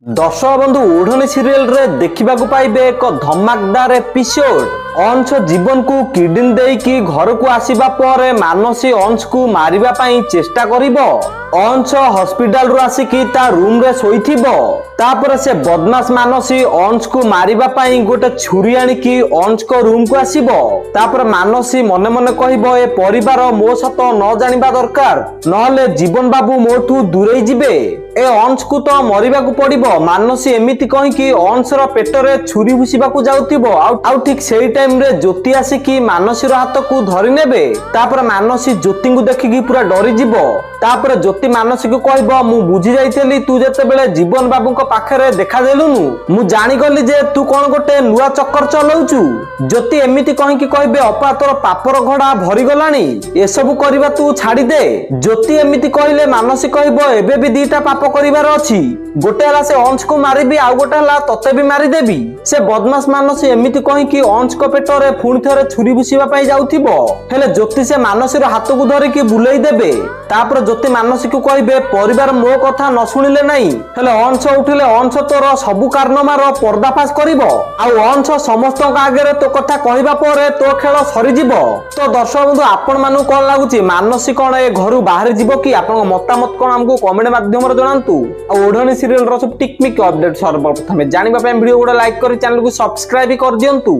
दर्शक बंधु ओढ़नी सीरियल रे देखा पाइबे एक धमाकदार एपिसोड। अंश जीवन को किडनी देकी घर को आसीबा पर मानसी अंश को मारिबा पई चेष्टा करिवो। अंश हॉस्पिटल रु आसिकी ता रूम रे सोईथिबो। तापर से बदमाश मानसी अंश को मारिबा पई गोटे छुरी आनिकी अंश को रूम को आसीबो। तापर मानसी मने मने कहिबो ए परिवार मो सत न जानिबा दरकार, नहले जीवन बाबू मोठू दूरेई जिबे। ए अंश को तो मरिबा को पड़िबो। मानसी एमिति कहिकी अंश रो पेटरे छुरी भुसिबा को जाउतिबो। आउ ठीक सेही टाइम रे ज्योति आसिकी मानसी रो हाथ को धरि नेबे। तापर मानसी ज्योति को देखिकी पूरा डरी जिवो। तापर ज्योति मानसी को कहबो मु बुझी जाइथेली तू जते बेले जीवन बाबू को पाखरे देखा देलुनु, मु जानि गली जे तू कोन गोटे नुआ चक्कर चलाउचु। ज्योति एमिति कहिकी कहबे अपा तोर पापर घोड़ा भरी गलानी, ए सब करबा तू छाड़ी दे। ज्योति एमिति कहिले मानसी कहबो एबे भी दीटा पाप करिवार अछि, गोटे हला से अंश को मारिबी आ गोटे हला तते भी मारी देबी। से बदमाश मानसी एमिति कहिकी अंश को पेटरे पुणी थरे छुरी भुसिबा पई जाउथिबो। हेले ज्योति से मानसी रो हाथ को धरिकी बुलेई देबे। तापर ज्योति मानसी को कहबे परिवार मो कथा न सुनिले नहीं, हेले अंश उठिले अंश तोर सबु कारनामार पर्दाफाश करिवो। आ अंश समस्त आगे तो कथा कहबा पर तो खेल सरी जिवो। तो दर्शक बंधु आपण मानु कोन लागुची मानसी कोन ए घरु बाहर जिवो कि आपन मतामत कोन हमको कमेंट माध्यम रे जणांतु। आ ओढ़नी सीरियल रो सब टिकमिक अपडेट सर्वप्रथमे जानिबा पय वीडियो गोडा लाइक करी चैनल को सब्सक्राइब कर दियंतु।